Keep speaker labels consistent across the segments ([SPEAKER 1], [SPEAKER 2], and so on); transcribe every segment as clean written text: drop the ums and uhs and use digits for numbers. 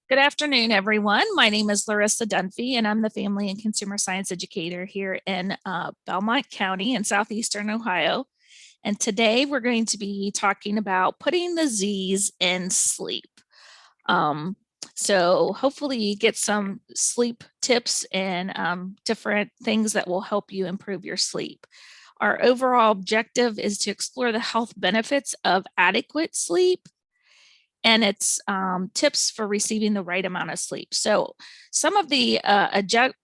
[SPEAKER 1] Good afternoon, everyone. My name is Larissa Dunphy, and I'm the Family and Consumer Science Educator here in Belmont County in southeastern Ohio. And today we're going to be talking about putting the Z's in sleep. Um, so hopefully you get some sleep tips and different things that will help you improve your sleep. Our overall objective is to explore the health benefits of adequate sleep and it's tips for receiving the right amount of sleep. So some of the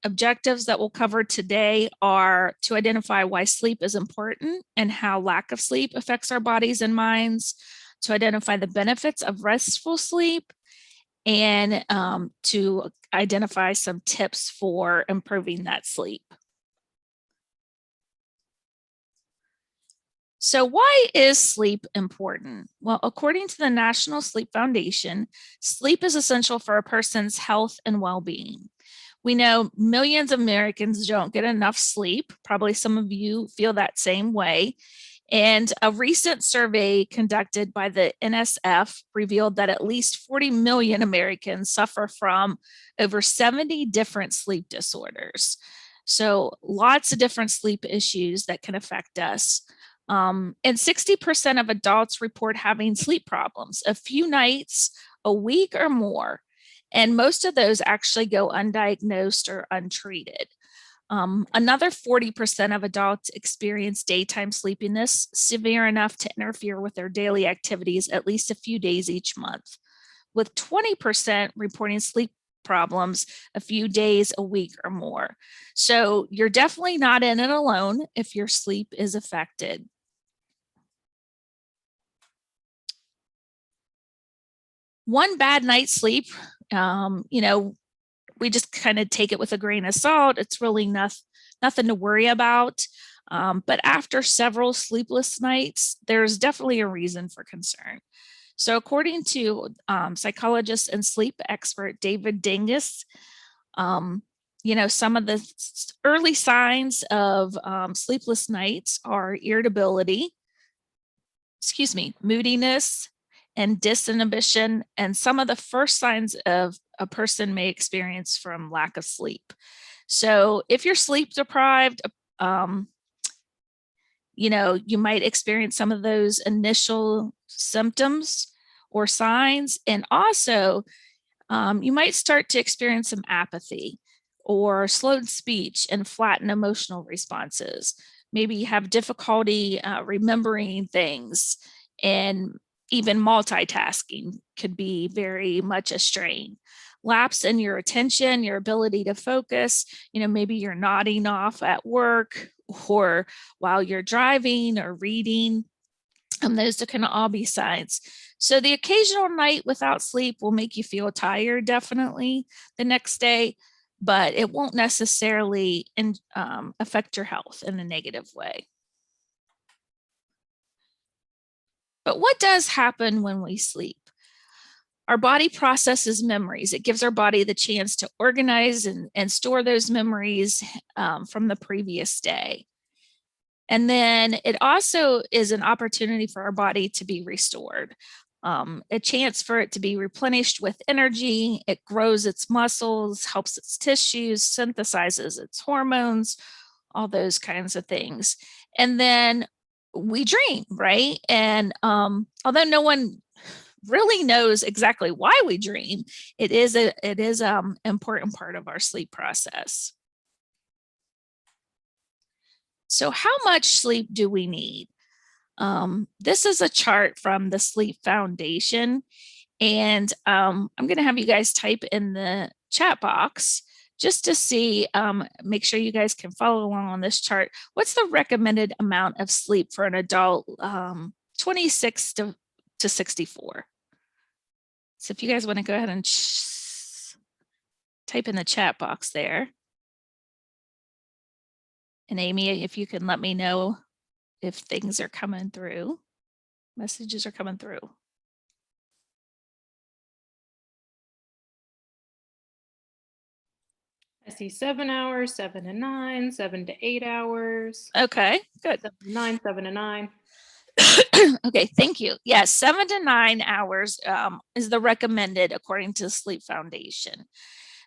[SPEAKER 1] objectives that we'll cover today are to identify why sleep is important and how lack of sleep affects our bodies and minds, to identify the benefits of restful sleep, and to identify some tips for improving that sleep. So why is sleep important? Well, according to the National Sleep Foundation, sleep is essential for a person's health and well-being. We know millions of Americans don't get enough sleep. Probably some of you feel that same way. And a recent survey conducted by the NSF revealed that at least 40 million Americans suffer from over 70 different sleep disorders. So lots of different sleep issues that can affect us. And 60% of adults report having sleep problems, a few nights, a week, or more. And most of those actually go undiagnosed or untreated. Another 40% of adults experience daytime sleepiness severe enough to interfere with their daily activities at least a few days each month, with 20% reporting sleep problems a few days, a week, or more. So you're definitely not in it alone if your sleep is affected. One bad night's sleep, we just kind of take it with a grain of salt. It's really nothing to worry about. But after several sleepless nights, there's definitely a reason for concern. So according to psychologist and sleep expert David Dingus, some of the early signs of sleepless nights are irritability, moodiness, and disinhibition, and some of the first signs of a person may experience from lack of sleep. So if you're sleep deprived, you might experience some of those initial symptoms or signs. And also, you might start to experience some apathy or slowed speech and flattened emotional responses. Maybe you have difficulty remembering things, and even multitasking could be very much a strain. Lapse in your attention, your ability to focus, maybe you're nodding off at work or while you're driving or reading. Those can all be signs. So the occasional night without sleep will make you feel tired, definitely, the next day, but it won't necessarily affect your health in a negative way. But what does happen when we sleep? Our body processes memories. It gives our body the chance to organize and store those memories from the previous day. And then it also is an opportunity for our body to be restored, a chance for it to be replenished with energy. It grows its muscles, helps its tissues, synthesizes its hormones, all those kinds of things. And then we dream, right? And although no one really knows exactly why we dream, it is an important part of our sleep process. So how much sleep do we need? This is a chart from the Sleep Foundation, and I'm going to have you guys type in the chat box just to see, make sure you guys can follow along on this chart. What's the recommended amount of sleep for an adult 26 to 64? So if you guys want to go ahead and type in the chat box there. And Amy, if you can let me know if things are coming through, messages are coming through.
[SPEAKER 2] I see 7 hours, 7 to 9, 7 to 8 hours.
[SPEAKER 1] Okay, good.
[SPEAKER 2] 7 to 9, 7 to 9.
[SPEAKER 1] Okay, thank you. Yes, 7 to 9 hours is the recommended according to the Sleep Foundation.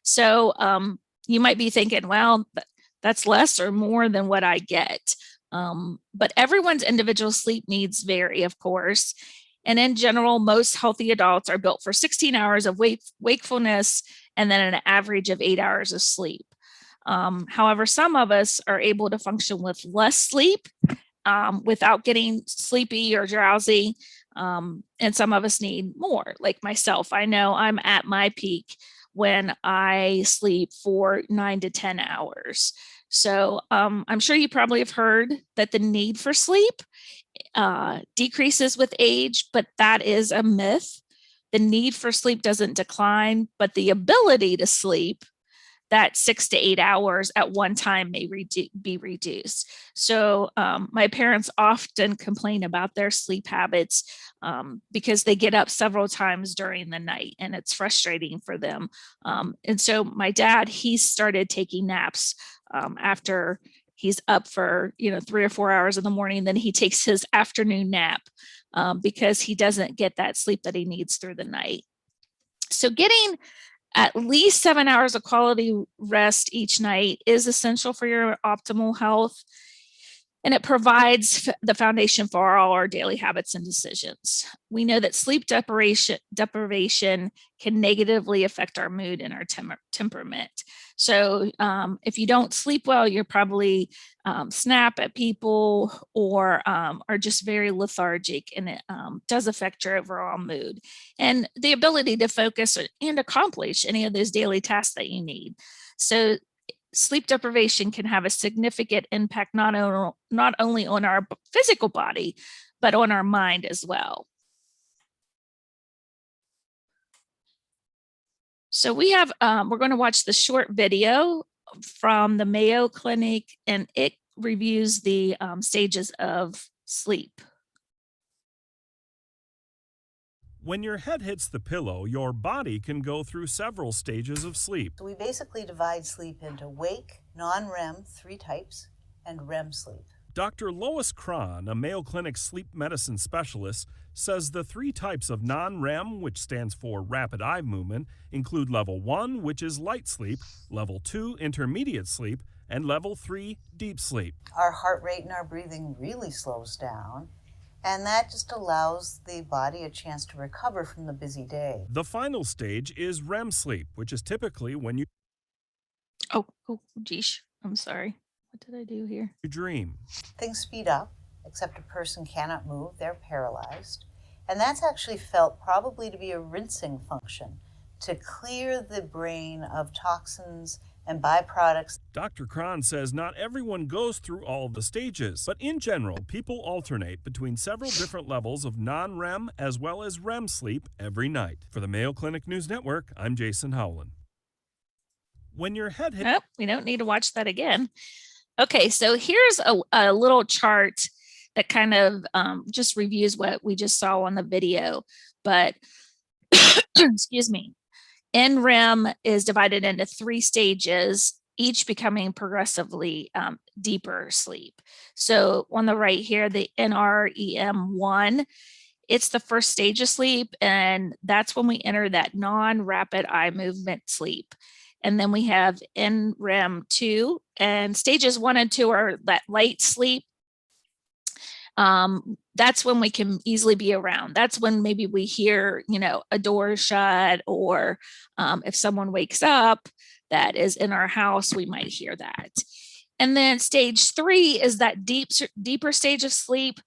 [SPEAKER 1] So you might be thinking, well, that's less or more than what I get. But everyone's individual sleep needs vary, of course. And in general, most healthy adults are built for 16 hours of wakefulness and then an average of 8 hours of sleep. However, some of us are able to function with less sleep without getting sleepy or drowsy. And some of us need more, like myself. I know I'm at my peak when I sleep for 9 to 10 hours. So I'm sure you probably have heard that the need for sleep decreases with age, but that is a myth. The need for sleep doesn't decline, but the ability to sleep that 6 to 8 hours at one time may be reduced. So my parents often complain about their sleep habits because they get up several times during the night and it's frustrating for them. And so my dad, he started taking naps after he's up for 3 or 4 hours in the morning. Then he takes his afternoon nap because he doesn't get that sleep that he needs through the night. So getting at least 7 hours of quality rest each night is essential for your optimal health. And it provides the foundation for all our daily habits and decisions. We know that sleep deprivation can negatively affect our mood and our temperament. So if you don't sleep well, you're probably snap at people or are just very lethargic, and it does affect your overall mood and the ability to focus and accomplish any of those daily tasks that you need. So sleep deprivation can have a significant impact not only on our physical body, but on our mind as well. So we're going to watch the short video from the Mayo Clinic, and it reviews the stages of sleep.
[SPEAKER 3] When your head hits the pillow, your body can go through several stages of sleep.
[SPEAKER 4] So we basically divide sleep into wake, non-REM, 3 types, and REM sleep.
[SPEAKER 3] Dr. Lois Cron, a Mayo Clinic sleep medicine specialist, says the 3 types of non-REM, which stands for rapid eye movement, include level 1, which is light sleep, level 2, intermediate sleep, and level 3, deep sleep.
[SPEAKER 4] Our heart rate and our breathing really slows down, and that just allows the body a chance to recover from the busy day.
[SPEAKER 3] The final stage is REM sleep, which is typically when you
[SPEAKER 1] geez, I'm sorry. What did I do here?
[SPEAKER 3] dream.
[SPEAKER 4] Things speed up, except a person cannot move, they're paralyzed. And that's actually felt probably to be a rinsing function to clear the brain of toxins and byproducts.
[SPEAKER 3] Dr. Cron says not everyone goes through all of the stages, but in general, people alternate between several different levels of non-REM as well as REM sleep every night. For the Mayo Clinic News Network, I'm Jason Howland. When your head hits...
[SPEAKER 1] Oh, we don't need to watch that again. Okay, so here's a little chart that kind of just reviews what we just saw on the video, but excuse me. NREM is divided into 3 stages, each becoming progressively deeper sleep. So on the right here, the NREM1, it's the first stage of sleep, and that's when we enter that non-rapid eye movement sleep. And then we have NREM2, and stages 1 and 2 are that light sleep. That's when we can easily be around. That's when maybe we hear, a door shut, or if someone wakes up that is in our house, we might hear that. And then stage 3 is that deeper stage of sleep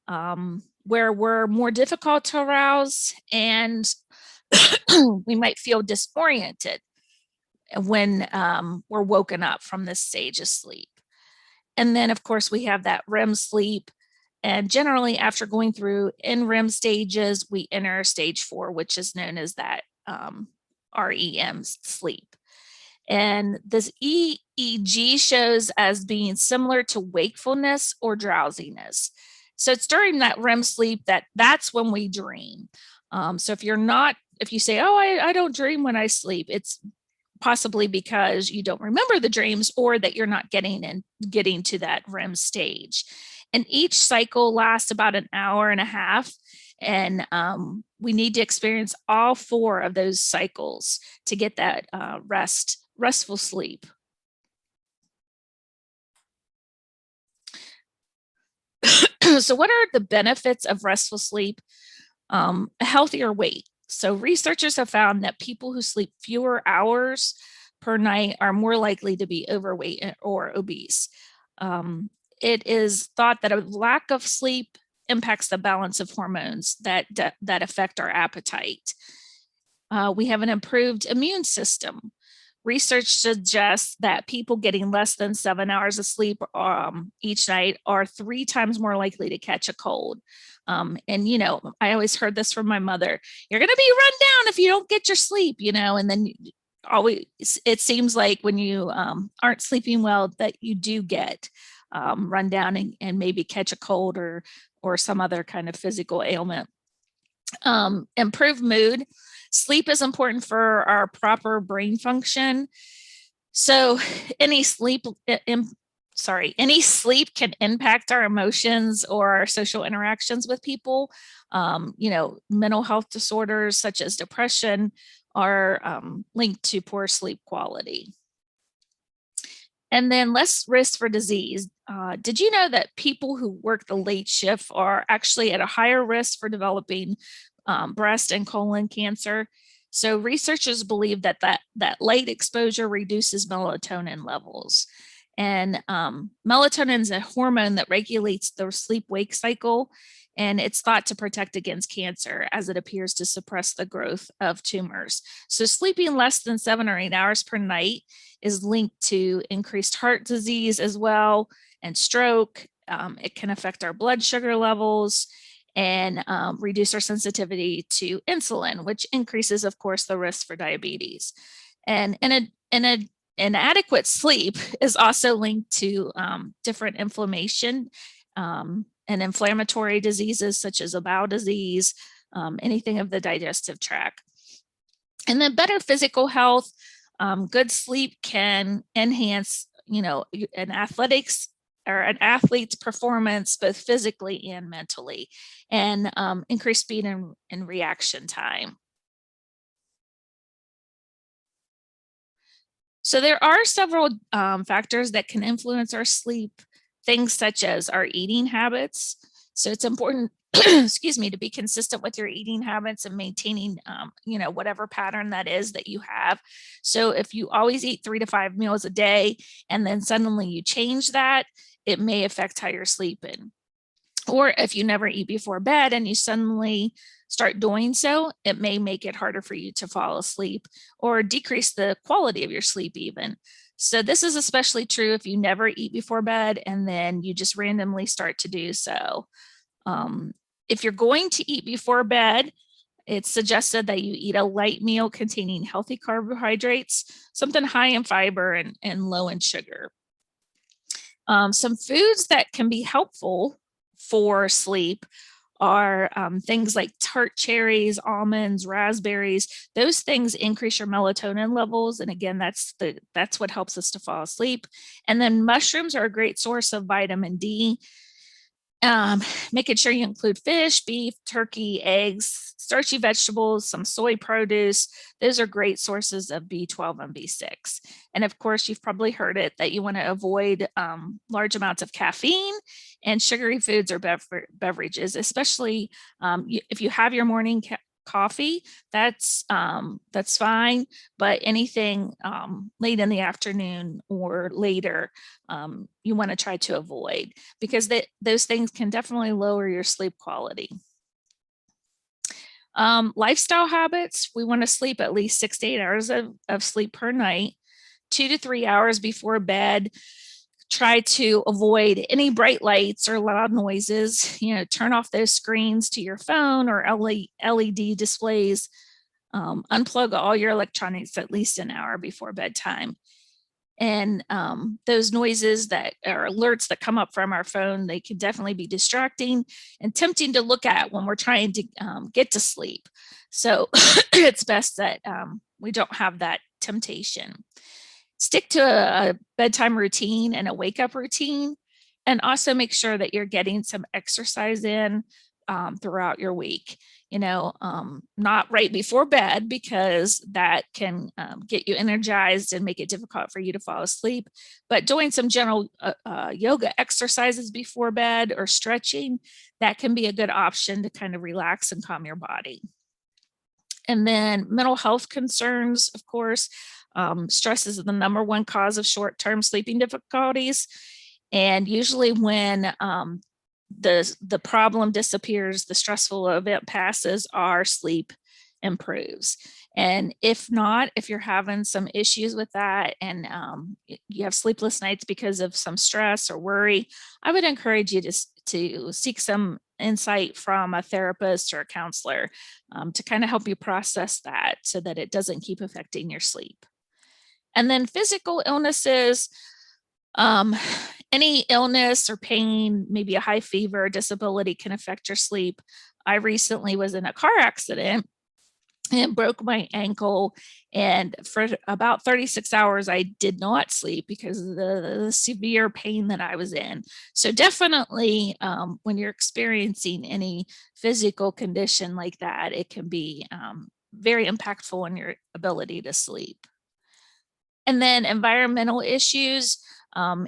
[SPEAKER 1] where we're more difficult to arouse, and we might feel disoriented when we're woken up from this stage of sleep. And then, of course, we have that REM sleep. And generally, after going through NREM stages, we enter stage 4, which is known as that REM sleep. And this EEG shows as being similar to wakefulness or drowsiness. So it's during that REM sleep that's when we dream. So if you say, oh, I don't dream when I sleep, it's possibly because you don't remember the dreams, or that you're not getting to that REM stage. And each cycle lasts about an hour and a half. And we need to experience all 4 of those cycles to get that restful sleep. So what are the benefits of restful sleep? A healthier weight. So researchers have found that people who sleep fewer hours per night are more likely to be overweight or obese. It is thought that a lack of sleep impacts the balance of hormones that affect our appetite. We have an improved immune system. Research suggests that people getting less than 7 hours of sleep each night are 3 times more likely to catch a cold. And, you know, I always heard this from my mother, you're going to be run down if you don't get your sleep, you know, and then always, it seems like when you aren't sleeping well that you do get run down and maybe catch a cold or some other kind of physical ailment. Improved mood. Sleep is important for our proper brain function. So any sleep can impact our emotions or our social interactions with people. You know, mental health disorders such as depression are linked to poor sleep quality. And then less risk for disease. Did you know that people who work the late shift are actually at a higher risk for developing breast and colon cancer? So researchers believe that light exposure reduces melatonin levels. And melatonin is a hormone that regulates the sleep-wake cycle, and it's thought to protect against cancer as it appears to suppress the growth of tumors. So sleeping less than 7 or 8 hours per night is linked to increased heart disease as well and stroke. It can affect our blood sugar levels and reduce our sensitivity to insulin, which increases, of course, the risk for diabetes. And inadequate sleep is also linked to different inflammation and inflammatory diseases such as a bowel disease, anything of the digestive tract. And then better physical health. Good sleep can enhance, you know, an athlete's performance, both physically and mentally, and increase speed and reaction time. So there are several factors that can influence our sleep, things such as our eating habits. So it's important, excuse me, to be consistent with your eating habits and maintaining, you know, whatever pattern that is that you have. So if you always eat 3 to 5 meals a day and then suddenly you change that, it may affect how you're sleeping. Or if you never eat before bed and you suddenly start doing so, it may make it harder for you to fall asleep or decrease the quality of your sleep even. So this is especially true if you never eat before bed and then you just randomly start to do so. If you're going to eat before bed, it's suggested that you eat a light meal containing healthy carbohydrates, something high in fiber and low in sugar. Some foods that can be helpful for sleep are things like tart cherries, almonds, raspberries. Those things increase your melatonin levels, and again, that's what helps us to fall asleep. And then mushrooms are a great source of vitamin D. Making sure you include fish, beef, turkey, eggs, starchy vegetables, some soy produce. Those are great sources of B12 and B6. And of course, you've probably heard it that you want to avoid large amounts of caffeine and sugary foods or beverages, especially if you have your morning coffee, that's fine, but anything late in the afternoon or later, you want to try to avoid, because those things can definitely lower your sleep quality. Lifestyle habits, we want to sleep at least 6 to 8 hours of sleep per night, 2 to 3 hours before bed. Try to avoid any bright lights or loud noises. You know, turn off those screens to your phone or LED displays. Unplug all your electronics at least an hour before bedtime. And those noises that are alerts that come up from our phone, they can definitely be distracting and tempting to look at when we're trying to get to sleep. So it's best that we don't have that temptation. Stick to a bedtime routine and a wake up routine. And also make sure that you're getting some exercise in throughout your week. Not right before bed, because that can get you energized and make it difficult for you to fall asleep. But doing some general yoga exercises before bed or stretching, that can be a good option to kind of relax and calm your body. And then mental health concerns, of course, stress is the #1 cause of short-term sleeping difficulties. And usually when the problem disappears, the stressful event passes, our sleep improves. And if not, if you're having some issues with that and you have sleepless nights because of some stress or worry, I would encourage you to seek some insight from a therapist or a counselor to kind of help you process that so that it doesn't keep affecting your sleep. And then physical illnesses, any illness or pain, maybe a high fever, disability can affect your sleep. I recently was in a car accident and broke my ankle, and for about 36 hours I did not sleep because of the severe pain that I was in. So definitely when you're experiencing any physical condition like that, it can be very impactful on your ability to sleep. And then environmental issues.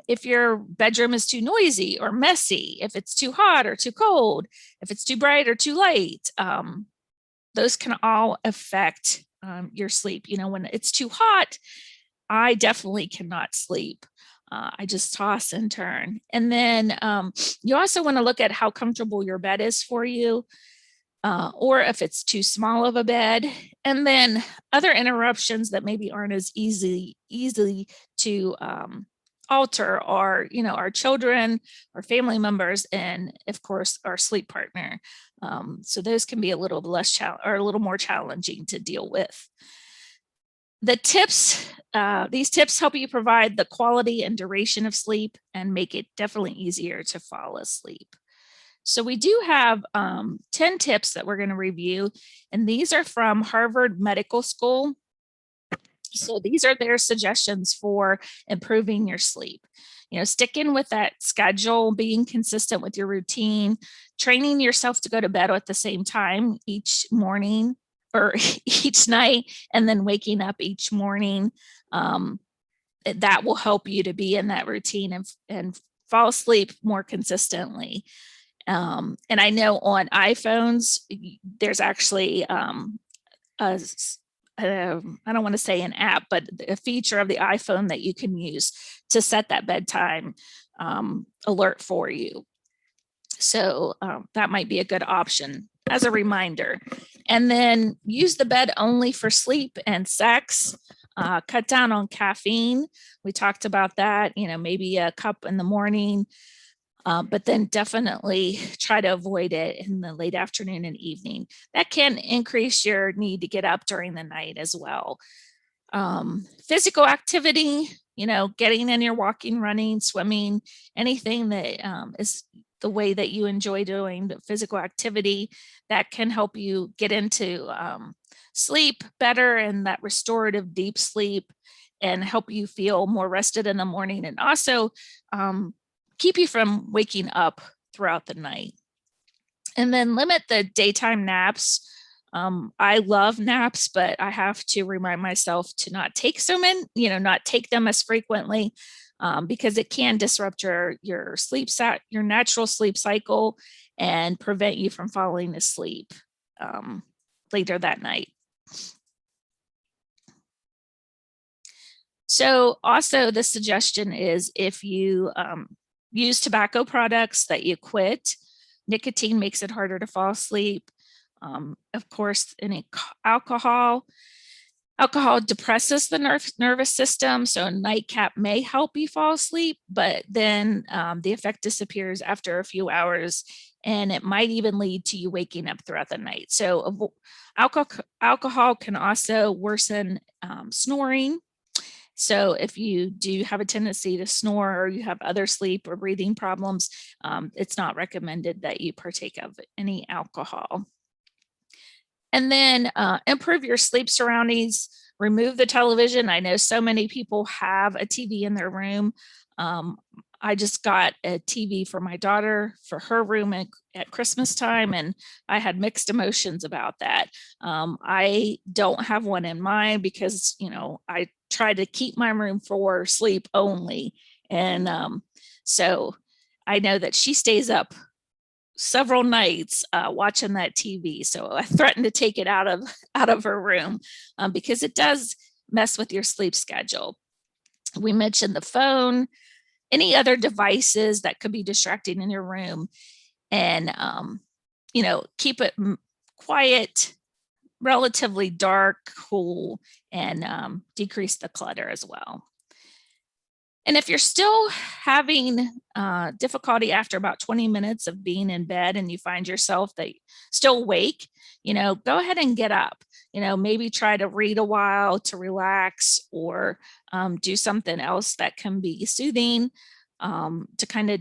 [SPEAKER 1] If your bedroom is too noisy or messy, if it's too hot or too cold, if it's too bright or too light, those can all affect your sleep. When it's too hot, I definitely cannot sleep. I just toss and turn. And then you also want to look at how comfortable your bed is for you, or if it's too small of a bed. And then other interruptions that maybe aren't as easy to alter are, our children, our family members, and of course our sleep partner. So those can be a little less or a little more challenging to deal with. The tips, these tips help you provide the quality and duration of sleep and make it definitely easier to fall asleep. So we do have 10 tips that we're going to review, and these are from Harvard Medical School. So these are their suggestions for improving your sleep. Sticking with that schedule, being consistent with your routine, training yourself to go to bed at the same time each morning or each night, and then waking up each morning. That will help you to be in that routine and fall asleep more consistently. And I know on iPhones, there's actually I don't want to say an app, but a feature of the iPhone that you can use to set that bedtime alert for you. So that might be a good option as a reminder. And then use the bed only for sleep and sex. Cut down on caffeine. We talked about that, maybe a cup in the morning. But then definitely try to avoid it in the late afternoon and evening. That can increase your need to get up during the night as well. Physical activity, getting in your walking, running, swimming, anything that is the way that you enjoy doing the physical activity, that can help you get into sleep better and that restorative deep sleep and help you feel more rested in the morning, and also keep you from waking up throughout the night. And then limit the daytime naps. I love naps, but I have to remind myself to not take so many, not take them as frequently, because it can disrupt your sleep your natural sleep cycle and prevent you from falling asleep later that night. So also the suggestion is if you use tobacco products that you quit. Nicotine makes it harder to fall asleep. Of course, alcohol depresses the nervous system. So a nightcap may help you fall asleep, but then the effect disappears after a few hours, and it might even lead to you waking up throughout the night. So alcohol can also worsen snoring. So if you do have a tendency to snore or you have other sleep or breathing problems, it's not recommended that you partake of any alcohol. And then improve your sleep surroundings, remove the television. I know so many people have a TV in their room. I just got a TV for my daughter for her room at Christmas time, and I had mixed emotions about that. I don't have one in mine because, I try to keep my room for sleep only. And so I know that she stays up several nights watching that TV. So I threatened to take it out of her room because it does mess with your sleep schedule. We mentioned the phone, any other devices that could be distracting in your room, and keep it quiet, relatively dark, cool, and decrease the clutter as well. And if you're still having difficulty after about 20 minutes of being in bed and you find yourself that still awake, go ahead and get up. Maybe try to read a while to relax, or do something else that can be soothing to kind of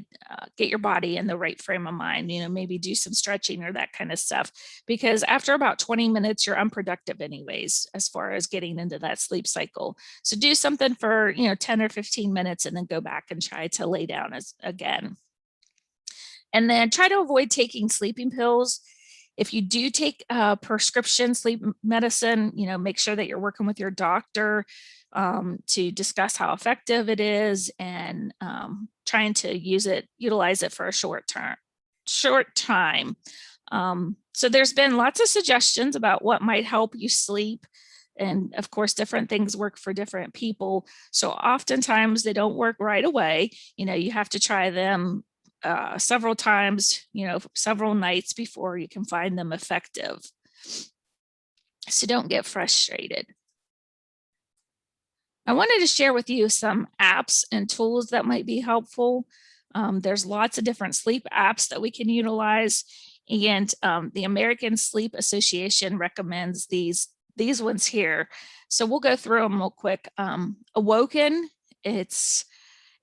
[SPEAKER 1] get your body in the right frame of mind. Maybe do some stretching or that kind of stuff, because after about 20 minutes, you're unproductive anyways, as far as getting into that sleep cycle. So do something for, 10 or 15 minutes and then go back and try to lay down again. And then try to avoid taking sleeping pills. If you do take prescription sleep medicine, make sure that you're working with your doctor to discuss how effective it is, and trying to utilize it for a short time. So there's been lots of suggestions about what might help you sleep. And of course, different things work for different people. So oftentimes they don't work right away. You have to try them several times, several nights before you can find them effective. So don't get frustrated. I wanted to share with you some apps and tools that might be helpful. There's lots of different sleep apps that we can utilize. And the American Sleep Association recommends these ones here. So we'll go through them real quick. Awoken, it's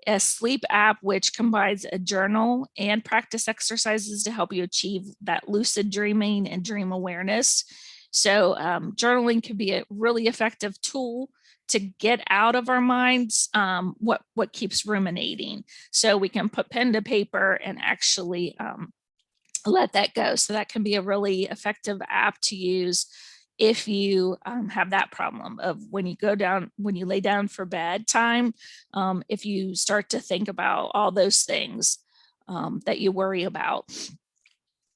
[SPEAKER 1] a sleep app which combines a journal and practice exercises to help you achieve that lucid dreaming and dream awareness. So journaling can be a really effective tool to get out of our minds what keeps ruminating. So we can put pen to paper and actually let that go. So that can be a really effective app to use if you have that problem of when you lay down for bedtime, if you start to think about all those things that you worry about.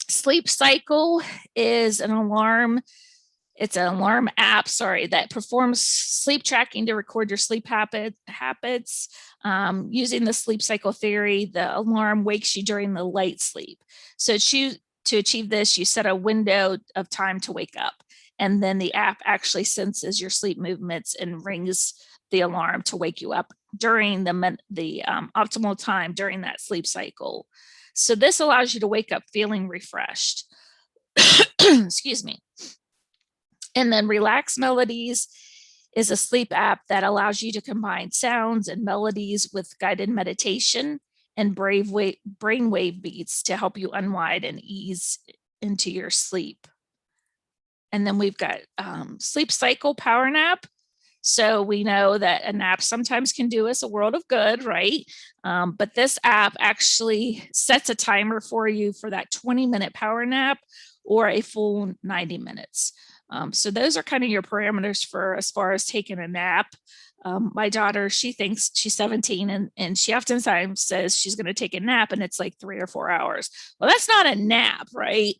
[SPEAKER 1] Sleep Cycle is an alarm. It's an alarm app, that performs sleep tracking to record your sleep habits. Using the sleep cycle theory, the alarm wakes you during the light sleep. So to achieve this, you set a window of time to wake up. And then the app actually senses your sleep movements and rings the alarm to wake you up during the optimal time during that sleep cycle. So this allows you to wake up feeling refreshed. Excuse me. And then Relax Melodies is a sleep app that allows you to combine sounds and melodies with guided meditation and brainwave beats to help you unwind and ease into your sleep. And then we've got Sleep Cycle Power Nap. So we know that a nap sometimes can do us a world of good, right? But this app actually sets a timer for you for that 20-minute power nap or a full 90 minutes. So those are kind of your parameters for as far as taking a nap. My daughter, she thinks she's 17 and she oftentimes says she's going to take a nap and it's like 3 or 4 hours. Well, that's not a nap, right?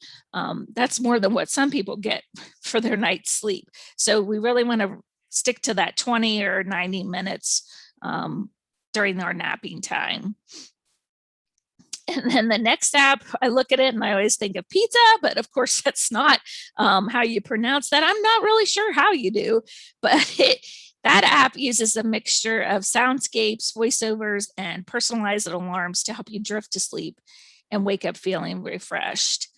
[SPEAKER 1] That's more than what some people get for their night's sleep. So we really want to stick to that 20 or 90 minutes during our napping time. And then the next app, I look at it and I always think of pizza, but of course that's not how you pronounce that. I'm not really sure how you do, but that app uses a mixture of soundscapes, voiceovers, and personalized alarms to help you drift to sleep and wake up feeling refreshed.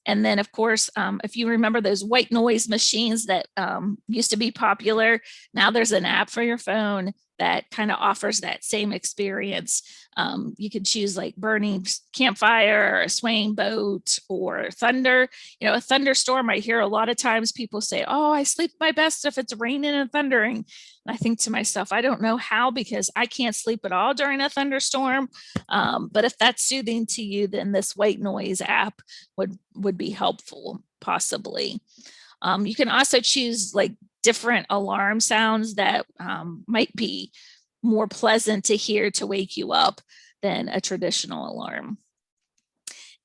[SPEAKER 1] And then, of course, if you remember those white noise machines that used to be popular, now there's an app for your phone that kind of offers that same experience. You can choose like burning campfire, or a swaying boat, or thunder. You know, a thunderstorm, I hear a lot of times people say, oh, I sleep my best if it's raining and thundering. And I think to myself, I don't know how, because I can't sleep at all during a thunderstorm. But if that's soothing to you, then this white noise app would be helpful, possibly. You can also choose like different alarm sounds that might be more pleasant to hear to wake you up than a traditional alarm.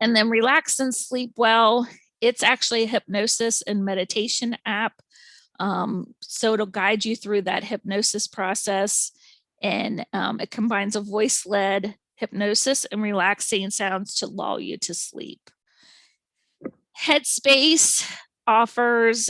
[SPEAKER 1] And then Relax and Sleep Well, it's actually a hypnosis and meditation app. So it'll guide you through that hypnosis process, and it combines a voice-led hypnosis and relaxing sounds to lull you to sleep. Headspace offers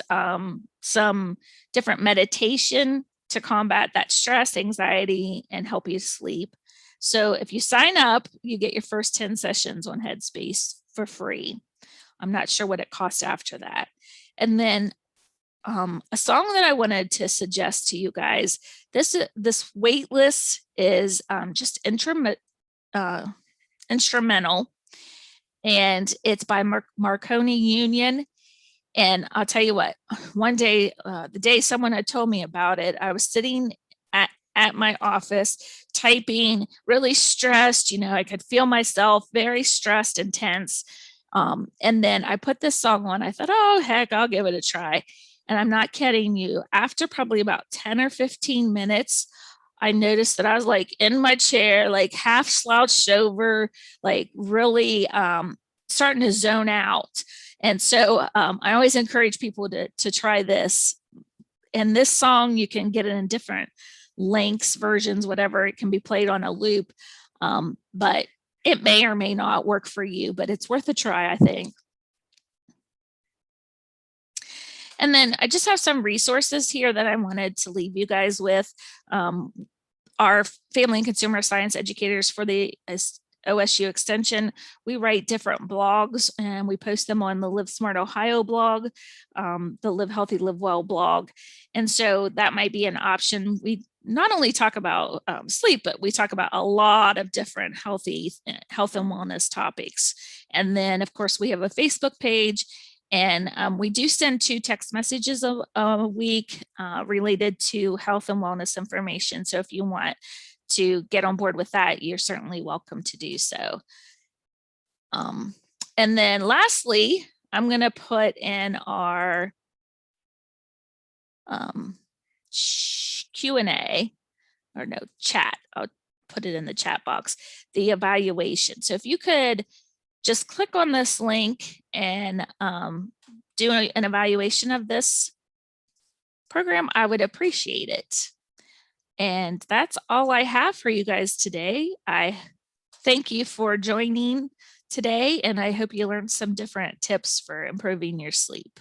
[SPEAKER 1] some different meditation to combat that stress, anxiety, and help you sleep. So if you sign up, you get your first 10 sessions on Headspace for free. I'm not sure what it costs after that. And then a song that I wanted to suggest to you guys, this waitlist is just instrumental, and it's by Marconi Union. And I'll tell you what, one day, the day someone had told me about it, I was sitting at my office typing, really stressed. You know, I could feel myself very stressed and tense. And then I put this song on. I thought, oh, heck, I'll give it a try. And I'm not kidding you. After probably about 10 or 15 minutes, I noticed that I was like in my chair, like half slouched over, like really starting to zone out. And so I always encourage people to try this. And this song, you can get it in different lengths, versions, whatever. It can be played on a loop, but it may or may not work for you, but it's worth a try, I think. And then I just have some resources here that I wanted to leave you guys with. Our family and consumer science educators for the OSU Extension, we write different blogs, and we post them on the Live Smart Ohio blog, the Live Healthy, Live Well blog. And so that might be an option. We not only talk about sleep, but we talk about a lot of different health and wellness topics. And then, of course, we have a Facebook page, and we do send 2 text messages a week related to health and wellness information. So if you want to get on board with that, you're certainly welcome to do so. And then lastly, I'm going to put in our Q&A, or no, chat. I'll put it in the chat box, the evaluation. So if you could just click on this link and do an evaluation of this program, I would appreciate it. And that's all I have for you guys today. I thank you for joining today, and I hope you learned some different tips for improving your sleep.